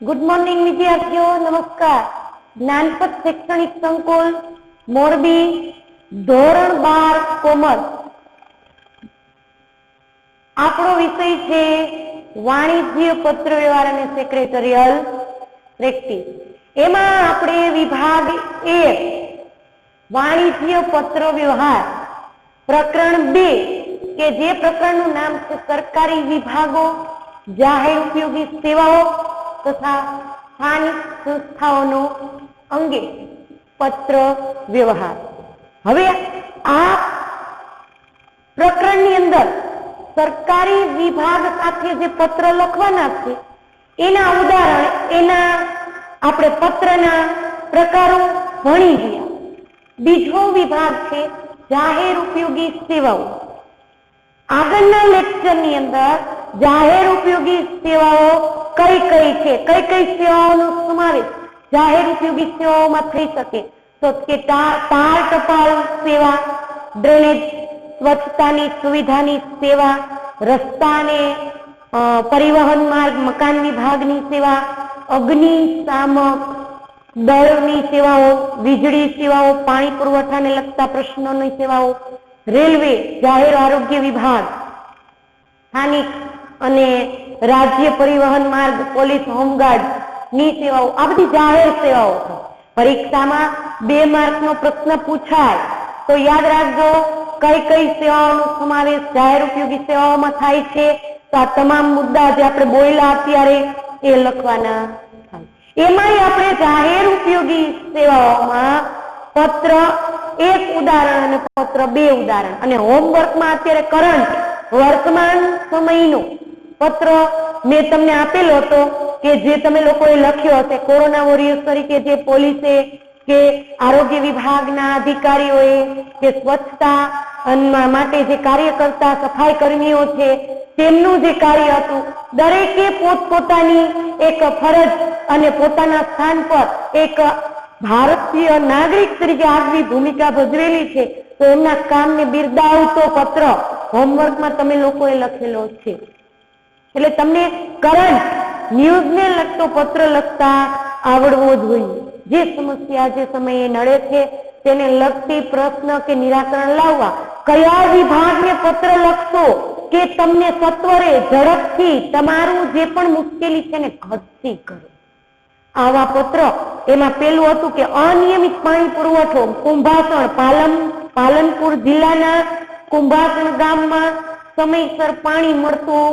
Good morning विद्यार्थियों, नमस्कार। ज्ञानपथ शैक्षणिक संकुल मोरबी धोरण 12 कॉमर्स आपणो विषय छे वाणिज्य पत्र व्यवहार अने सेक्रेटरियल प्रेक्टिस। एमां आपणे विभाग 1 वाणिज्य पत्र व्यवहार प्रकरण 2 के जे प्रकरणनुं नाम छे सरकारी विभागों, जाहेर उपयोगी सेवाओं तथा स्थानिक संस्थाओं अंगे पत्र व्यवहार। हवे आ प्रकरणनी अंदर सरकारी विभाग साथे जे पत्र लखवाना छे एना उदाहरण, एना आपणे पत्रना प्रकारो भणी गया। बीजो विभाग छे जाहेर उपयोगी सेवाओं। आगळना लेक्चरनी अंदर जाहेर उपयोगी सेवाओं कई कई छे, कई कई सेवाओनो समावेश जाहेर उपयोगी सेवाओमां थई शके। तो के तार टपाल सेवा, ड्रेनेज स्वच्छतानी सुविधानी सेवा, रस्ताने परिवहन मार्ग मकान विभागनी सेवा, अग्निशामक दळनी सेवाओं, वीजળી सेवाओं, पाणी पुरवठाने लगता प्रश्नोनी सेवाओं, रेलवे, जाहेर आरोग्य विभाग, स्थानिक अने राज्य परिवहन मार्ग, पोलीस होमगार्ड नी सेवाओं, आ बधी जाहेर सेवाओं छे। परीक्षामां 2 मार्कनो प्रश्न पूछाय तो याद राखजो कई कई सेवाओनो समावेश जाहेर उपयोगी सेवाओमां थाय छे। तो आ तमाम मुद्दा जे आपणे बोल्या अत्यारे ए लखवाना थाय। एमांय आपणे जाहेर उपयोगी सेवाओमां पत्र 1 उदाहरण अने पत्र 2 उदाहरण अने होमवर्कमां अत्यारे करंट वर्तमान समयनो पत्र मैं तमने आपेलो हतो के जे तमे लोकोए लख्यो हशे। कोरोना वोरियर्स तरीके जे पोलीसे के आरोग्य विभागना अधिकारीओए के स्वच्छता माटे जे कार्य करता सफाई कर्मीओ छे तेमनुं जे कार्य हतुं दरेके पोतपोतानी एक फरज अने पोताना स्थान पर एक भारतीय नागरिक तरीके આગવી ભૂમિકા ભજવેલી છે। તો એમના કામને બિરદાવતો પત્ર હોમવર્કમાં તમે લોકોએ લખેલો છે। એટલે તમને કરંટ ન્યૂઝને લગતો પત્ર લખતા આવડવો જોઈએ। જે સમસ્યા જે સમયે નડે છે તેને લગતી પ્રશ્ન કે નિરાકરણ લાવવા કયા વિભાગને પત્ર લખશો કે તમને સત્વરે ઝડપથી તમારું જે પણ મુશ્કેલી છે ને ઘટતી કરો। આવા પત્ર એમાં પેલું હતું કે અનિયમિત પાણી પુરવઠો કુંભાસણ પાલનપુર જિલ્લાના કુંભાસણ ગામમાં સમયસર પાણી મળતું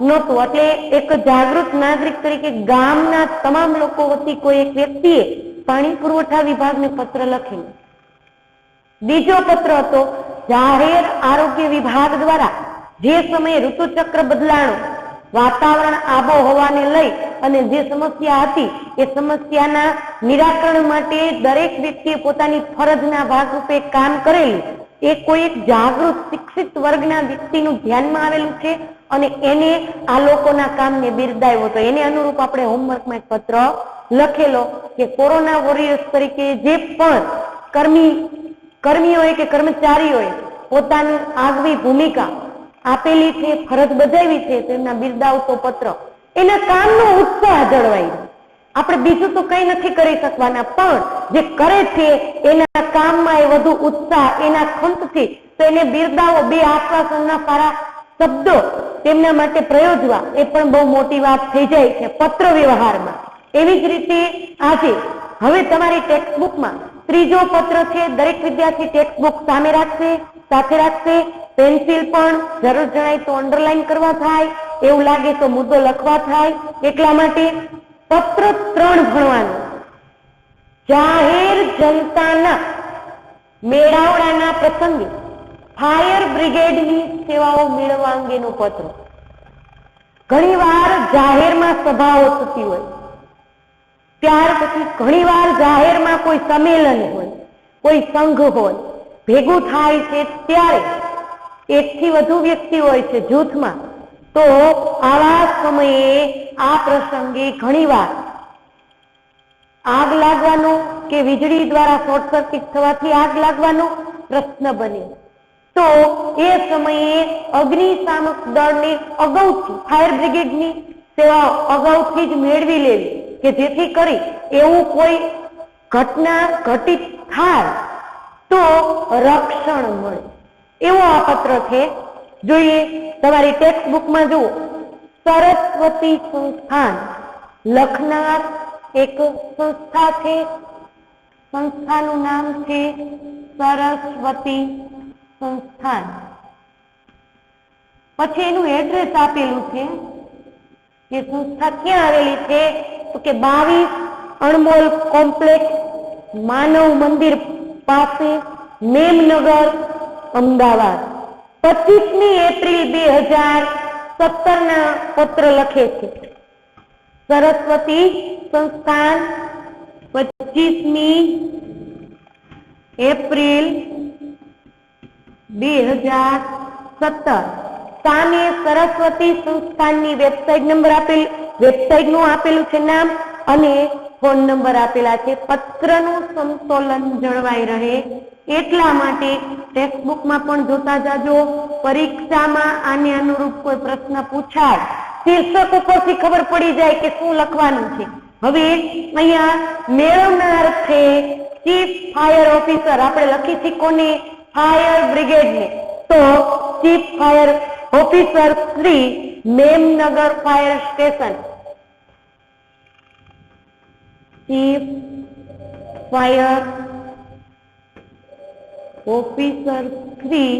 નહોતું। એટલે એક જાગૃત નાગરિક તરીકે ગામના તમામ લોકો વતી કોઈ એક વ્યક્તિએ પાણી પુરવઠા વિભાગને પત્ર લખેલો। બીજો પત્ર હતો જાહેર આરોગ્ય વિભાગ દ્વારા જે સમયે ઋતુચક્ર બદલાણું वातावरण आबोहवाने लई अने जे समस्या हती ए समस्याना निराकरण माटे दरेक व्यक्तिए पोतानी फरजना भागरूपे काम करेलुं। ए कोई एक जागृत शिक्षित वर्गना व्यक्तिनुं ध्यानमां आवेलुं छे अने एने आ लोकोना कामने बिरदाव्यो। तो एने अनुरूप आपणे होमवर्कमां एक पत्र लखेलो के कोरोना वोरियर्स तरीके जे पण कर्मीओए के कर्मचारीओए पोतानी આગવી भूमिका आपेली छे, फरज बजावी छे, तेमना बिरदावतो पत्र एना कामनो उत्साह जळवाई। आपणे बीजुं तो कई नथी करी शकवाना पण जे करे छे एना काममां ए वधु उत्साह एना खंतथी तो एने बिरदावो। 2 आश्वासनना सारा शब्दो तेमना माटे प्रयोजवा ए पण बहु मोटी वात थई जाय छे पत्र व्यवहारमां। एवी ज रीते आजे हवे तमारी टेक्स्टबुकमां त्रीजो पत्र छे। दरेक विद्यार्थी टेक्स्टबुक सामे राखशे, साथे राखशे। पेन्सिल पण जरूर जणाय तो अंडरलाइन करवा थाय, एवुं लागे तो मुद्दो लखवा थाय। એટલા માટે પત્ર 3 ભણવાનું જાહેર જનતાના મેળાવડાના પ્રસંગે ફાયર બ્રિગેડની સેવાઓ મેળવવા અંગેનું પત્ર। ઘણીવાર જાહેરમાં સભાઓ થતી હોય, ત્યાર પછી ઘણીવાર જાહેરમાં કોઈ સંમેલન હોય, કોઈ સંઘ હોય, ભેગું થાય છે ત્યારે 1 થી વધુ વ્યક્તિ હોય છે જૂથમાં। તો આવા સમયે આ પ્રસંગે ઘણીવાર આગ લાગવાનો કે વીજળી દ્વારા શોર્ટ સર્કિટ થવાથી આગ લાગવાનો પ્રશ્ન બને। તો એ સમયે અગ્નિશામક દળને અગાઉથી ફાયર બ્રિગેડની સેવા અગાઉથી જ મેળવી લેવી કે જેથી કરી એવું કોઈ ઘટના ઘટિત થાય તો રક્ષણ મળે, એવો આ પત્ર છે. જોઈએ તમારી ટેક્સ્ટ બુકમાં જુઓ, સરસ્વતી સંસ્થાન લખનાર એક સંસ્થા છે, સંસ્થાનું નામ છે સરસ્વતી સંસ્થાન. પછી એનું એડ્રેસ આપેલું છે કે સંસ્થા ક્યાં આવેલી છે, તો કે 22 અણમોલ કોમ્પ્લેક્સ, માનવ મંદિર પાસે, મેમનગર, અમદાવાદ. 25મી એપ્રિલ 2017 ના પત્ર લખે છે. સરસ્વતી સંસ્થાન 25મી એપ્રિલ 2017. સામે સરસ્વતી સંસ્થાનની વેબસાઇટ નંબર વેબસાઇટનું આપેલું છે નામ અને ફોન નંબર આપેલા છે. પત્રનું સમતોલન જળવાઈ રહે એટલા માટે ટેક્સ્ટબુકમાં પણ જોતા જાજો. પરીક્ષામાં આને અનુરૂપ કોઈ પ્રશ્ન પૂછાય, શીર્ષક ઉપરથી ખબર પડી જાય કે શું લખવાનું છે. હવે અહીંયા મેળવનાર છે ચીફ ફાયર ઓફિસર. આપણે લખી છીએ કોને? ફાયર બ્રિગેડને. તો chief fire officer Shri, Memnagar fire station. Chief fire officer Shri,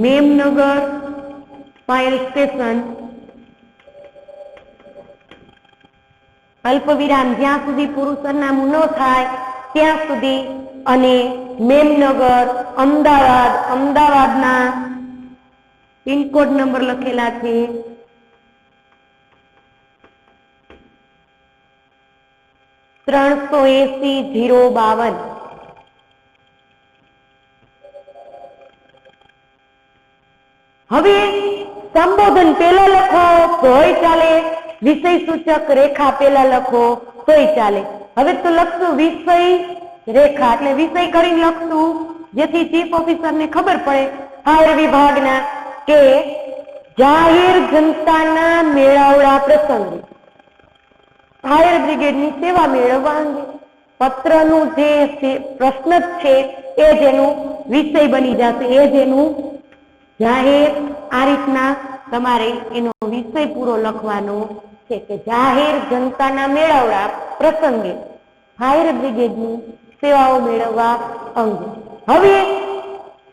Memnagar fire station. અલ્પ વિરામ, જ્યાં સુધી પૂરું સરનામું ન થાય ત્યાં સુધી, અને મેમનગર, અમદાવાદ. અમદાવાદના પિનકોડ નંબર લખેલા છે 380-052. હવે સંબોધન પેલા લખો તોય ચાલે, વિષય સૂચક રેખા પેલા લખો તોય ચાલે. હવે તો લખશું વિષય રેખા, એટલે વિષય કરીને લખશું જેથી ચીફ ઓફિસરને ખબર પડે ફાયર વિભાગના કે જાહેર જનતાના મેળાવડા પ્રસંગે ફાયર બ્રિગેડની સેવા મેળવવા અંગે પત્રનું જે પ્રશ્ન છે એ જેનું વિષય બની જશે, એ જેનું જાહેર. આ રીતના તમારે એનો વિષય પૂરો લખવાનો છે કે જાહેર જનતાના મેળાવડા પ્રસંગે ફાયર બ્રિગેડની સેવાઓ મેળવવા અંગે. હવે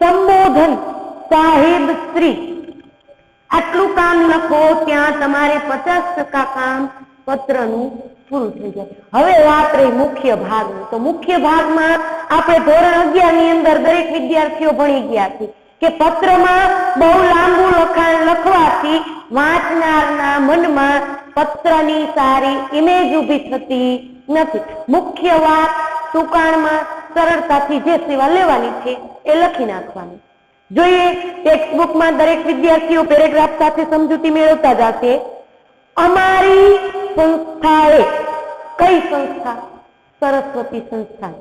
સંબોધન સાહેબ શ્રી, આટલું કામ લખો ત્યાં તમારે 50% કામ પત્રનું પૂરું થઈ જાય. હવે વાત રહી મુખ્ય ભાગની. તો મુખ્ય ભાગમાં આપણે ધોરણ 11 ની અંદર દરેક વિદ્યાર્થીઓ ભણી ગયા છે કે પત્રમાં બહુ લાંબુ લખાણ લખવાથી વાંચનારના મનમાં પત્રની સારી ઇમેજ ઊભી થતી નથી. મુખ્ય વાત ટૂંકાણમાં સરળતાથી જે સેવા લેવાની છે એ લખી નાખવાની. જોઈએ ટેક્સ્ટબુકમાં દરેક વિદ્યાર્થીઓ પેરેગ્રાફ સાથે સમજૂતી મેળવતા જશે. અમારી સંસ્થાએ, કઈ સંસ્થા? સરસ્વતી સંસ્થા.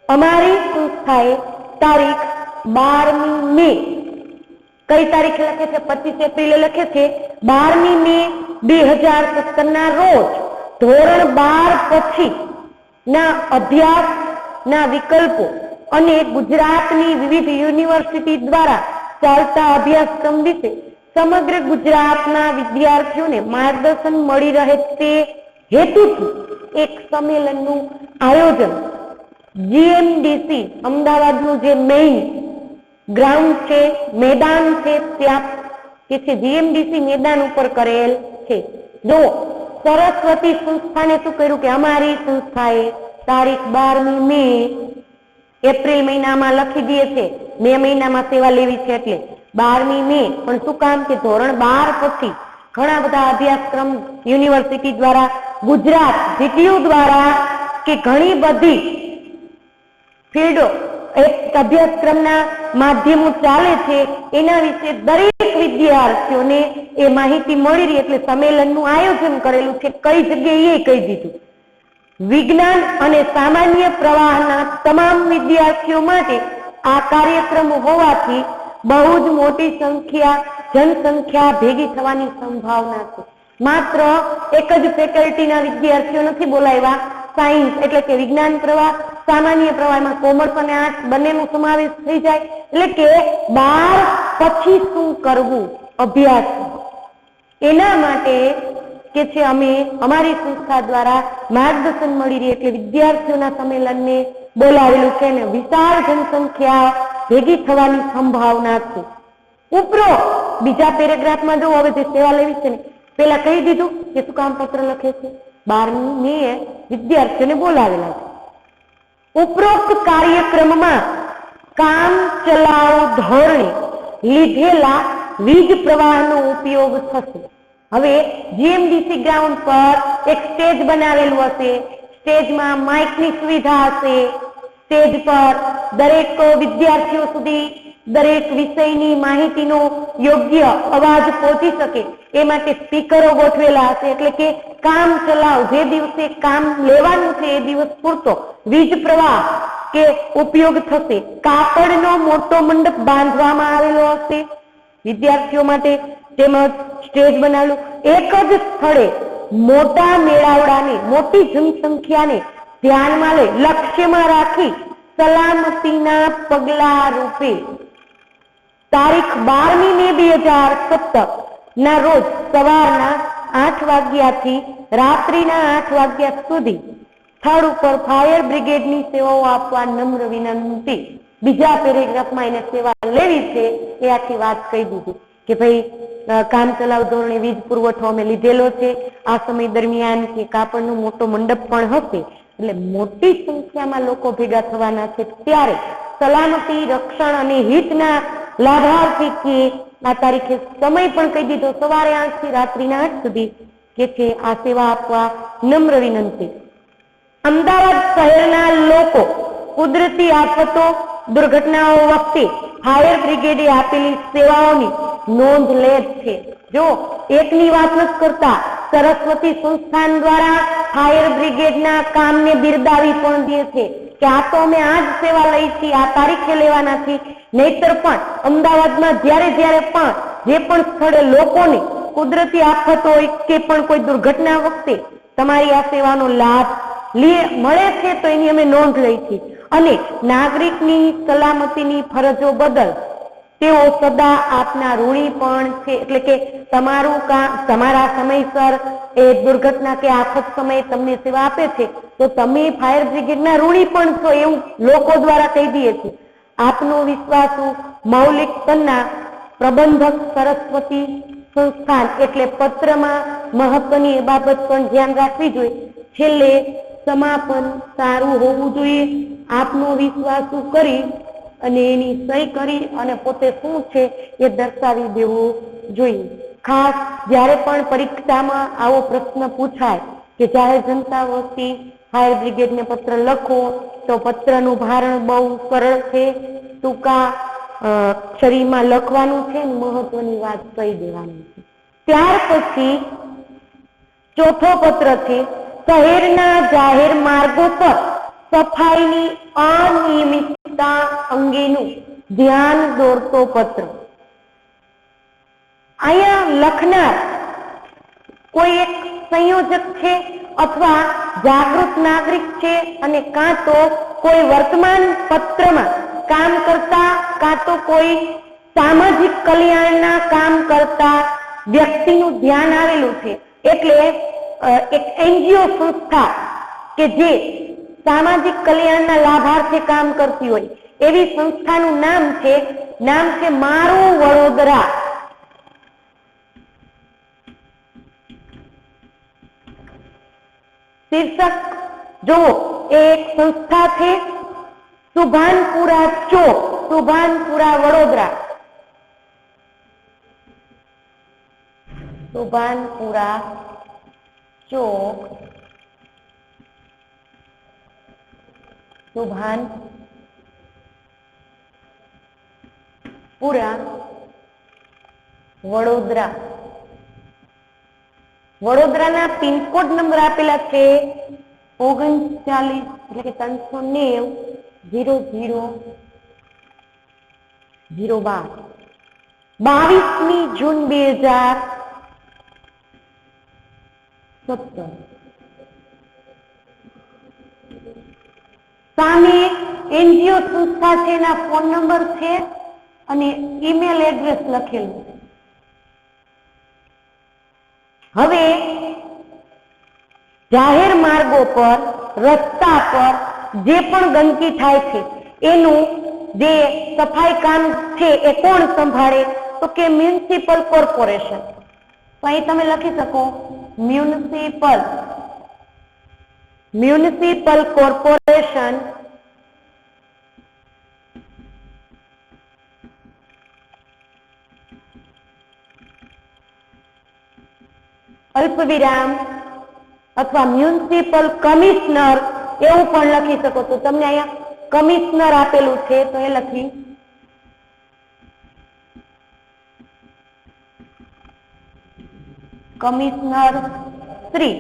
અમારી સંસ્થાએ તારીખ 12મી મે, કઈ તારીખે લખે છે? 25 એપ્રિલે લખે છે. 12મી મે 2017 ના રોજ ધોરણ 12 પછી ના અભ્યાસના વિકલ્પો અને ગુજરાતની વિવિધ યુનિવર્સિટી દ્વારા ચાલતા અભ્યાસક્રમ વિશે સમગ્ર ગુજરાતના વિદ્યાર્થીઓને માર્ગદર્શન મળી રહે તે હેતુથી એક સંમેલનનું આયોજન જીએમડીસી અમદાવાદનું જે મેઇન ગ્રાઉન્ડ છે, મેદાન છે, ત્યાં કે છે જીએમડીસી મેદાન ઉપર કરેલ છે. જો સરસ્વતી સંસ્થાને શું કર્યું કે અમારી સંસ્થાએ તારીખ 12મી મે, એપ્રિલ મહિનામાં લખી દે છે, મે મહિનામાં સેવા લેવી છે એટલે 12મી મે. પણ શું કામ કે ધોરણ 12 પછી ઘણા બધા અભ્યાસક્રમ યુનિવર્સિટી દ્વારા, ગુજરાત જીટીયુ દ્વારા કે ઘણી બધી ફિલ્ડો એક અભ્યાસક્રમના માધ્યમો ચાલે છે, એના વિશે દરેક વિદ્યાર્થીઓને એ માહિતી મળી રહી એટલે સંમેલનનું આયોજન કરેલું છે. કઈ જગ્યાએ એ કહી દીધું. વિજ્ઞાન અને સામાન્ય પ્રવાહના તમામ વિદ્યાર્થીઓ માટે આ કાર્યક્રમ હોવાથી બહુ જ મોટી સંખ્યા जनसंख्या भेगी थवानी संभावना छे। मात्र एक ज फेकल्टीना विद्यार्थीओ नथी बोलाव्या। साइंस एटले के विज्ञान प्रवाह, सामान्य प्रवाहमां कॉमर्स अने आर्ट्स बंनेनो समावेश थई जाय। एटले के 12 पछी शुं करवुं अभ्यास एना माटे के छे अमे अमारी संस्था द्वारा मार्गदर्शन मळी रहे एटले विद्यार्थीओना संमेलनने बोलावेलुं छे ने विशाल जनसंख्या भेगी थवानी संभावना छे। उपरोक्त बीजा पेरेग्राफमां जो हवे जे सेवा लेवी छे ने पेला कही दीधुं के शुं काम पत्र लखे छे। 12મી મે विद्यार्थीओने बोलावेला छे। उपरोक्त कार्यक्रममां काम चलाव धोरणे लीधेला वीज प्रवाहनो उपयोग थशे। हवे जीएमडीसी ग्राउंड पर एक स्टेज बनावेलुं हशे। स्टेजमां माइकनी सुविधा हशे। स्टेज पर दरेक विद्यार्थीओ सुधी दरेक विषयनी माहितीनो योग्य अवाज पहोंची शके ए माटे स्पीकरो गोठवेला हशे। एटले के काम चलाव जे दिवसे काम लेवानुं छे ए दिवस पूरतो वीज प्रवाह के उपयोग थशे। कापड़नो मोटो मंडप बांधवामां आवेलो हशे विद्यार्थीओ माटे। તેમજ સ્ટેજ બનાવેલું એક જ સ્થળે મોટા મેળાવડાને મોટી જનસંખ્યાને ધ્યાનમાં લઈ લક્ષ્યમાં રાખી સલામતીના પગલા રૂપે તારીખ 12મી મે 2017 ના રોજ સવારના 8 વાગ્યાથી રાત્રિના 8 વાગ્યા સુધી સ્થળ ઉપર ફાયર બ્રિગેડની સેવાઓ આપવા નમ્ર વિનંતી। બીજા પેરેગ્રાફમાં એને સેવા લેવી છે એ આખી વાત કહી દીધી કે ભાઈ काम चलाव धोरणे वीज पुरवठो अमे लीधेलो छे। आ समय दरमियान के कापड़नो मोटो मंडप पण हशे एटले मोटी संख्यामां लोको भेगा थवाना छे। त्यारे सलामती रक्षण अने हितना लाभार्थी के आ तारीखे समय पण कही दीधो सवारे 8 થી रात्रिना 8 सुधी के छे आ सेवा आपवा नम्र विनंती। अमदावाद शहेरना लोको कुदरती आफतो दुर्घटनाओ वखते फायर ब्रिगेडे आपेली सेवाओनी नोंध ले छे। जो एकनी वात नथी करता सरस्वती संस्थान द्वारा फायर ब्रिगेडना कामने बिरदावी पण दे छे के आ तो अमे आज सेवा लई छी आ तारीखे लेवाना छी। नहीतर पण अमदावादमां ज्यारे ज्यारे पण जे पण स्थळे लोकोने कुदरती आफत होय के पण कोई दुर्घटना वखते तमारी आ सेवानो लाभ मळे छे तो एनी अमे नोंध लई छी अने नागरिकनी सलामतीनी फरजो बदल तेओ सदा आपना ऋणी पण छे। एटले के तमारुं काम तमारा समयसर ए दुर्घटना के आफत समय तमने सेवा आपे छे तो तमे फायर ब्रिगेडना ऋणी पण छो एवुं लोको द्वारा कही दीए छे। आपनो विश्वासु मौलिक सन्ना प्रबंधक सरस्वती संस्थान एटले पत्रमा महत्वनी ए बाबत पण ध्यान राखवी जोईए। छेल्ले समापन सारू होवुं जोईए। आपनो विश्वासु करी અને એની સહી કરી અને પોતે શું છે એ દર્શાવી દેવું જોઈએ। ખાસ જ્યારે પણ પરીક્ષામાં આવો પ્રશ્ન પૂછાય કે જાહેર જનતા વતી ફાયર બ્રિગેડને પત્ર લખો તો પત્રનું ભારણ બહુ સરળ છે। ટૂંકા અક્ષરીમાં લખવાનું છે અને મહત્વની વાત કહી દેવાની છે। ત્યાર પછી ચોથો પત્ર છે શહેરના જાહેર માર્ગો પર સફાઈની અનિયમિતતા અંગેનું ધ્યાન દોરતો પત્ર। અહીંયા લખનાર કોઈ એક સંયોજક છે अथवा जागृत नागरिक छे अने कां तो कोई वर्तमान पत्रमां काम करता कां तो कोई सामाजिक कल्याणना काम करता व्यक्तिनुं ध्यान आवेलुं छे। एटले एक एनजीओ संस्था के जे सामाजिक कल्याणना लाभार्थे काम करती होय एवी संस्थानुं नाम छे मारू वडोदरा। शीर्षक जो एक संस्था है सुभानपुरा चौक, सुभानपुरा वडोदरा, सुभानपुरा चौक, सुभानपुरा वडोदरा। वडोदरा पिनकोड नंबर आपेला है 39 એટલે કે 390 00 012। 22મી જૂન 2017 સામે એનજીઓ સંસ્થા છે, એના ફોન નંબર છે અને ઈમેલ એડ્રેસ લખેલું છે. હવે જાહેર માર્ગો પર, રસ્તા પર જે પણ ગંદકી થાય છે એનું જે સફાઈ કામ છે એ કોણ સંભાળે? તો કે મ્યુનિસિપલ કોર્પોરેશન. તો અહીં તમે લખી શકો મ્યુનિસિપલ કોર્પોરેશન અલ્પવિરામ અથવા મ્યુનિસિપલ કમિશનર એવું પણ લખી શકો. તો તમને અહીંયા કમિશનર આપેલું છે તો એ લખી કમિશનર શ્રી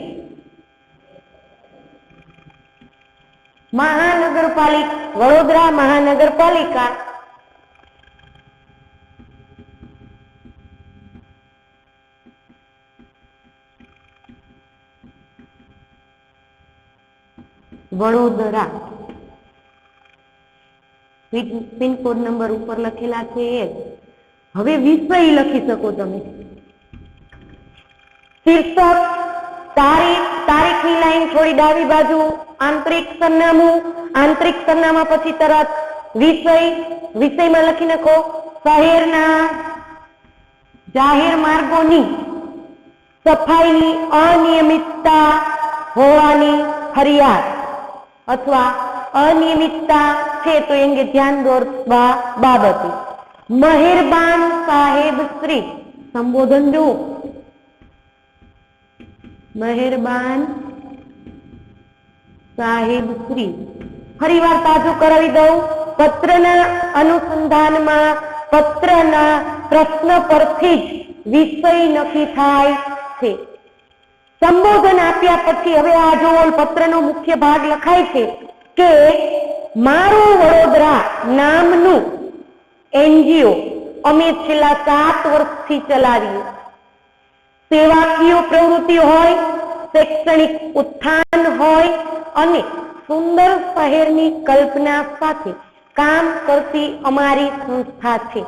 વડોદરા મહાનગરપાલિકા વડોદરા. પિનકોડ નંબર ઉપર લખેલા છે એ. હવે વિષય લખી શકો તમે. શીર્ષક, તારીખની લાઈન થોડી ડાબી બાજુ, આંતરિક સરનામા પછી તરત વિષયમાં લખી નાખો શહેરના જાહેર માર્ગોની સફાઈની અનિયમિતતા હોવાની ફરિયાદ અથવા અનિયમિતતા છે તો એ અંગે ધ્યાન દોરવા બાબતે મહેરબાન સાહેબ શ્રી, સંબોધન જો મહેરબાન સાહેબ શ્રી. ફરીવાર તાજું કરાવી દઉં. પત્રના અનુસંધાનમાં પત્રના પ્રશ્ન પરથી જ વિષય નક્કી થાય છે. સંબોધન આપ્યા પછી હવે આ જો પત્રનો મુખ્ય ભાગ લખાય છે કે મારું વડોદરા નામનું એનજીઓ અમે છેલ્લા 7 વર્ષથી ચલાવીએ. સેવાકીય પ્રવૃત્તિ હોય, શૈક્ષણિક ઉત્થાન હોય અને સુંદર શહેરની કલ્પના સાથે કામ કરતી અમારી સંસ્થા છે.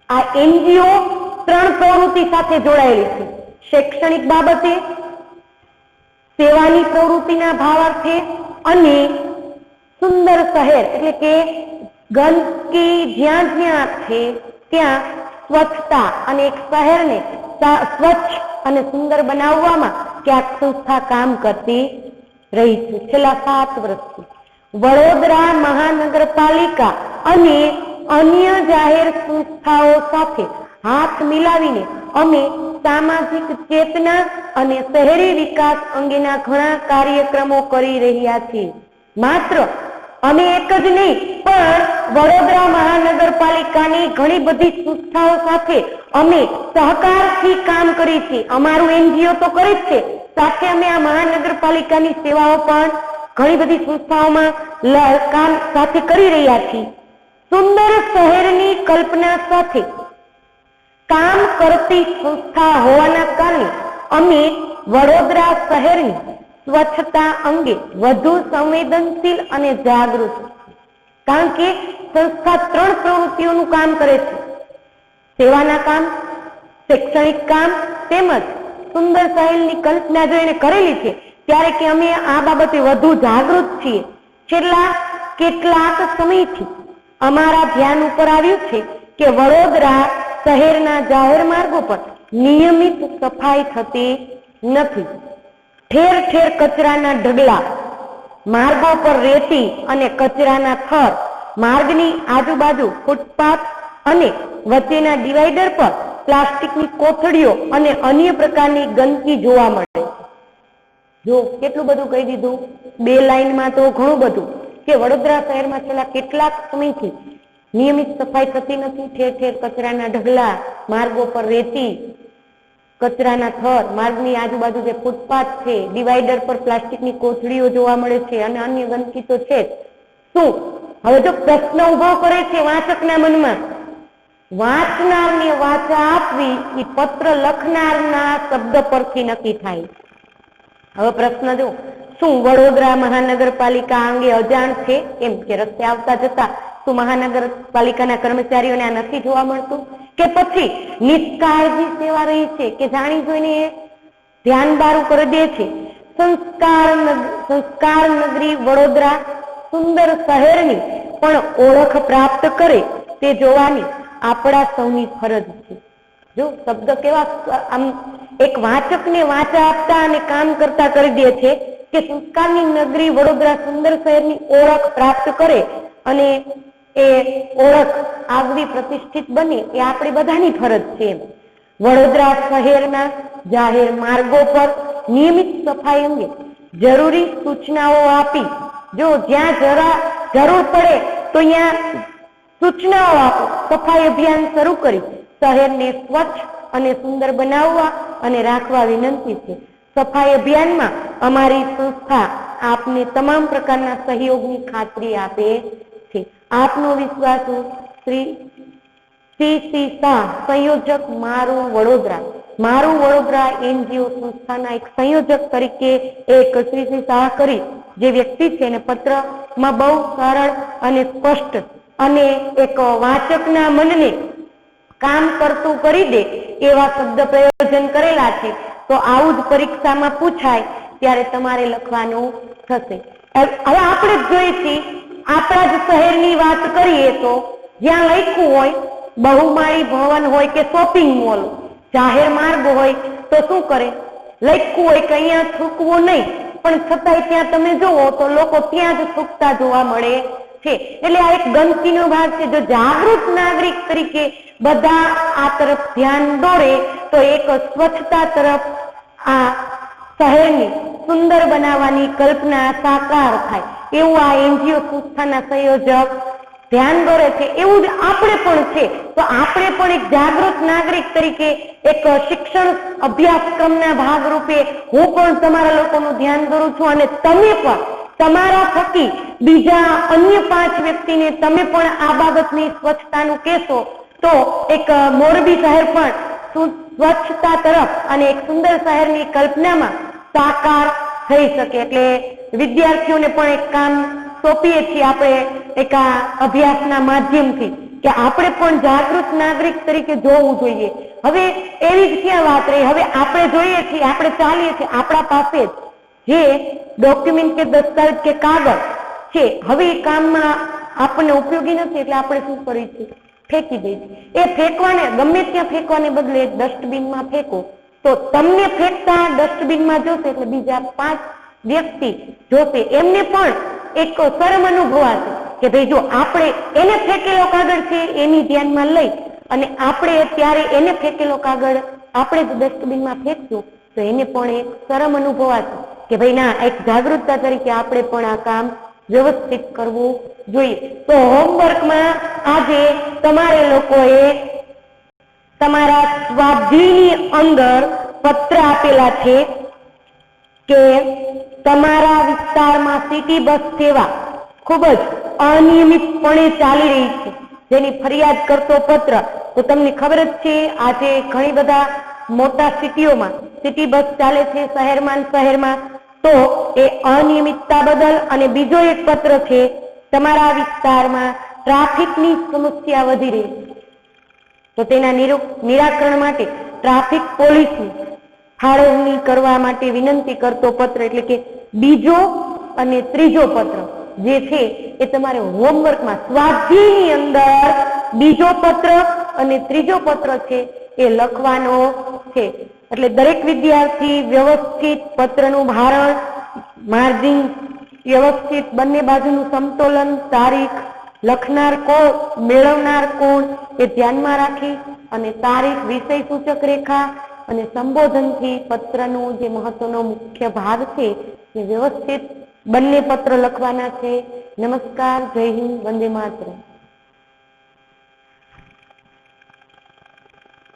આ એનજીઓ 3 પ્રવૃત્તિ સાથે જોડાયેલી છે. શૈક્ષણિક બાબતે, સેવાની પ્રવૃત્તિના ભાવાર્થે અને સુંદર શહેર એટલે કે ગંદકી જ્યાં જ્યાં છે ત્યાં સ્વચ્છતા અને એક શહેરને સ્વચ્છ અને સુંદર બનાવવામાં ક્યાંક સંસ્થા કામ કરતી રહી છે છેલ્લા 7 વર્ષથી. વડોદરા મહાનગરપાલિકા અને અન્ય જાહેર સંસ્થાઓ સાથે હાથ મિલાવીને અમે સામાજિક ચેતના અને શહેરી વિકાસ અંગેના ઘણા કાર્યક્રમો કરી રહ્યા છીએ. માત્ર અમે એક જ નહીં પણ વડોદરા મહાનગરપાલિકાની ઘણી બધી સંસ્થાઓ સાથે અમે સહકારથી કામ કરી છે. અમારું એનજીઓ તો કરે જ છે, સાથે અમે આ મહાનગરપાલિકાની સેવાઓ પણ ઘણી બધી સંસ્થાઓમાં કામ સાથે કરી રહ્યા છીએ. સુંદર શહેરની કલ્પના સાથે કામ કરતી સંસ્થા હોવાના કારણે અમે વડોદરા શહેરની સ્વચ્છતા અંગે વધુ સંવેદનશીલ અને જાગૃત. કારણ કે સંસ્થા 3 પ્રવૃત્તિઓનું કામ કરે છે: સેવાના કામ, શૈક્ષણિક કામ તેમજ સુંદર શહેરની કલ્પના જો એને કરેલી છે ત્યારે કે અમે આ બાબતે વધુ જાગૃત છીએ. છેલ્લા કેટલાક સમયથી અમારા ધ્યાન ઉપર આવ્યું છે કે વડોદરા શહેરના જાહેર માર્ગો પર નિયમિત સફાઈ થતી નથી. ઠેર ઠેર કચરાના ઢગલા, માર્ગો પર રેતી અને કચરાના થર, માર્ગની આજુબાજુ ફૂટપાથ અને વચ્ચેના ડિવાઈડર પર પ્લાસ્ટિકની કોથળીઓ અને અન્ય પ્રકારની ગંદકી જોવા મળે. જો કેટલું બધું કહી દીધું 2 લાઈનમાં તો ઘણું બધું કે વડોદરા શહેરમાં છેલ્લા કેટલાક સમયથી નિયમિત સફાઈ થતી નથી. ઠેર ઠેર કચરાના ઢગલા, માર્ગો પર રેતી, કચરાના થર, માર્ગની આજુબાજુ જે ફૂટપાથ છે, ડિવાઈડર પર પ્લાસ્ટિકની કોથળીઓ જોવા મળે છે અને અન્ય ગંદકી તો છે જ. શું હવે જો પ્રશ્ન ઉભો કરે છે વાચકના મનમાં વાંચનારને વાચા આપવી એ પત્ર લખનારના શબ્દ પરથી નક્કી થાય. હવે પ્રશ્ન જો, શું વડોદરા મહાનગરપાલિકા અંગે અજાણ છે? એમ કે રસ્તે આવતા જતા શું મહાનગરપાલિકાના કર્મચારીઓને આ નથી જોવા મળતું? કે પછી નિષ્કાળજી સેવા રહી છે કે જાણી જોઈને ધ્યાન બારું કરી દે છે? સંસ્કાર નગરી વડોદરા સુંદર શહેરની પણ ઓળખ પ્રાપ્ત કરે તે જોવાની આપણા સૌની ફરજ છે. જો શબ્દ કેવા આમ એક વાચકને વાચા આપતા અને કામ કરતા કરી દે છે કે સંસ્કારની નગરી વડોદરા સુંદર શહેરની ઓળખ પ્રાપ્ત કરે અને એ ઓળખ આગવી પ્રતિષ્ઠિત બને એ આપણી બધાની ફરજ છે. વડોદરા શહેરના જાહેર માર્ગો પર નિયમિત સફાઈ અંગે જરૂરી સૂચનાઓ આપી, જો જ્યાં જરૂર પડે તો ત્યાં સૂચનાઓ આપો, સફાઈ અભિયાન શરૂ કરી શહેરને સ્વચ્છ અને સુંદર બનાવવા અને રાખવા વિનંતી છે. સફાઈ અભિયાનમાં અમારી સંસ્થા આપને તમામ પ્રકારના સહયોગની ખાતરી આપે છે. આપનો વિશ્વાસ શ્રી સી શાહ, સંયોજક મારું વડોદરા. મારું વડોદરા એનજીઓ સંસ્થાના એક સંયોજક તરીકે એક શ્રી શાહ કરી જે વ્યક્તિ છે એને પત્રમાં બહુ સરળ અને સ્પષ્ટ અને એક વાચકના મનને કામ કરતું કરી દે એવા શબ્દ પ્રયોજન કરેલા છે. તો આવું જ પરીક્ષામાં પૂછાય ત્યારે તમારે લખવાનું થશે. હવે આપણે જ જોઈએ છીએ, આપણા જ શહેરની વાત કરીએ તો જ્યાં લખ્યું હોય બહુમાળી ભવન હોય કે શોપિંગ મોલ, જાહેર માર્ગ હોય તો શું કરે? લખ્યું હોય કે અહીંયા થૂકવું નહીં, પણ છતાંય ત્યાં તમે જુઓ તો લોકો ત્યાં જ થૂકતા જોવા મળે છે. એટલે આ એક ગંદકીનો ભાગ છે. જો જાગૃત નાગરિક તરીકે બધા આ તરફ ધ્યાન દોરે તો એક સ્વચ્છતા તરફ આ શહેરની સુંદર બનાવવાની કલ્પના સાકાર થાય. એવું આ એનજીઓ સંસ્થાના સંયોજક ધ્યાન દોરે છે. એવું જ આપણે પણ છે. તો આપણે પણ એક જાગૃત નાગરિક તરીકે એક શિક્ષણ અભ્યાસક્રમના ભાગરૂપે હું પણ તમારા લોકોનું ધ્યાન દોરું છું અને તમે પણ તમારા થકી બીજા અન્ય 5 વ્યક્તિને તમે પણ આ બાબતની સ્વચ્છતાનું કહેશો તો એક મોરબી શહેર પણ સ્વચ્છતા તરફ અને એક સુંદર શહેરની કલ્પનામાં સાકાર થઈ શકે. એટલે વિદ્યાર્થીઓને પણ એક કામ સોંપીએ છીએ આપણે એક આ અભ્યાસના માધ્યમથી કે આપણે પણ જાગૃત નાગરિક તરીકે જોવું જોઈએ. હવે એવી જ ક્યાં વાત રહી, હવે આપણે જોઈએ છીએ, આપણે ચાલીએ છીએ, આપણા પાસે જે ડોક્યુમેન્ટ કે દસ્તાવેજ કે કાગળ છે હવે એ કામમાં આપણને ઉપયોગી નથી એટલે આપણે શું કરીએ છીએ? ફેંકી દઈએ છીએ. એ ફેંકવાને ગમે ત્યાં ફેંકવાને બદલે ડસ્ટબિનમાં ફેંકો તો તમને ફેંકતા ડસ્ટબિનમાં જોશે એટલે બીજા 5 વ્યક્તિ જોશે, એમને પણ એક શરમ અનુભવાશે કે ભાઈ જો આપણે એને ફેંકેલો કાગળ છે એની ધ્યાનમાં લઈ અને આપણે ત્યારે એને ફેંકેલો કાગળ આપણે જ ડસ્ટબિનમાં ફેંકશું તો એને પણ એક શરમ અનુભવાશે કે ભાઈ ના, એક જાગૃતતા તરીકે આપણે પણ આ કામ વ્યવસ્થિત કરવું જોઈએ. તો હોમવર્કમાં આજે તમારે લોકોએ તમારા સ્વાધ્યાયની અંદર પત્ર આપેલા છે કે તમારા વિસ્તારમાં સિટી બસ સેવા ખૂબ જ અનિયમિતપણે ચાલી રહી છે જેની ફરિયાદ કરતો પત્ર. તો તમને ખબર જ છે આજે ઘણી બધા મોટા સિટીઓમાં સિટી બસ ચાલે છે શહેરમાં. તો એ અનિયમિતતા બદલ અને બીજો એક પત્ર છે તમારા વિસ્તારમાં ટ્રાફિકની સમસ્યા વધી રહી છે તો તેના નિરાકરણ માટે ટ્રાફિક પોલીસની ફાળવણી કરવા માટે વિનંતી કરતો પત્ર. એટલે કે બીજો અને ત્રીજો પત્ર જે છે એ તમારે હોમવર્કમાં સ્વાધ્યાયની અંદર બીજો પત્ર અને ત્રીજો પત્ર છે એ લખવાનો છે. એટલે દરેક વિદ્યાર્થી વ્યવસ્થિત પત્રનું ભારણ, માર્જિન વ્યવસ્થિત, બંને બાજુનું સમતોલન, તારીખ, લખનાર કોણ, મેળવનાર કોણ એ ધ્યાનમાં રાખી અને તારીખ, વિષય સૂચક રેખા અને સંબોધનથી પત્રનું જે મહત્વનો મુખ્ય ભાગ છે એ વ્યવસ્થિત બંને પત્ર લખવાના છે. નમસ્કાર, જય હિન્દ, વંદે માતરમ.